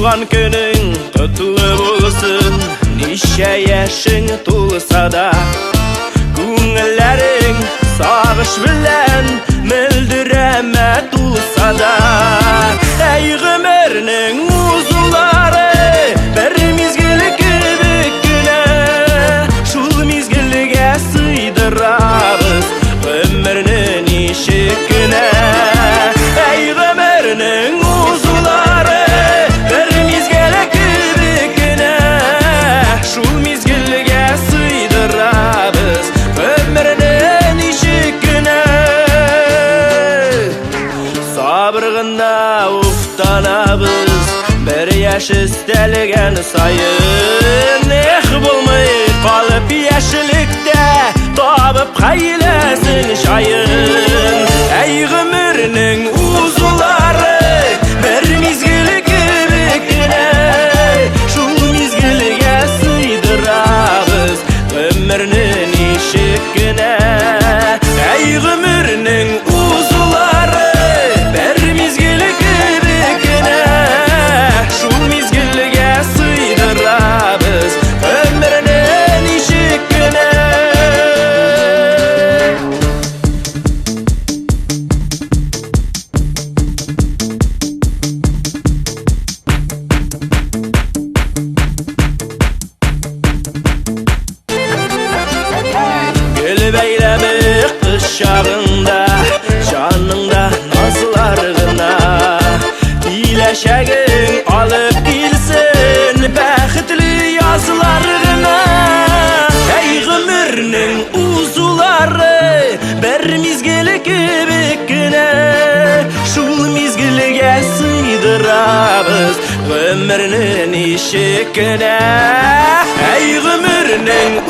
Туған күнің құтлы болсын, неше яшың толса да, көңілләрің сағыш білән мөлдірәмә толса да. Әй ғұмырның ұзылары бір мезгіл кебек кенә, шул мезгілге сыйдырабыз ғұмырны нешік кенә. Әй ғұмырның ұзылары бір мезгіл кебек кенә, шул мезгілге сыйдырабыз ғұмырны нешік кенә. Сабыр ғына уфтанабыз бір яш істелген сайын, ех болмай қалып яшілікте табып қайласын шайын. Әй ғұмырның ұзылары бір мезгіл кебек кенә, шул мезгілге сыйдырабыз ғұмырны нешік кенә. Әй ғұмырның ұзылары бір мезгіл кебек кенә, шул мезгілге сыйдырабыз ғұмырны нешік кенә. Гүл бәйләмек қыш шағында, жаныңда назлар ғына, киләчәгең алып килсен бәхетле язлар ғына. Әй ғұмырның узулары бір мезгіл кебек кенә, шул мезгілге сыйдырабыз ғұмырны нешік кенә. Әй ғұмырның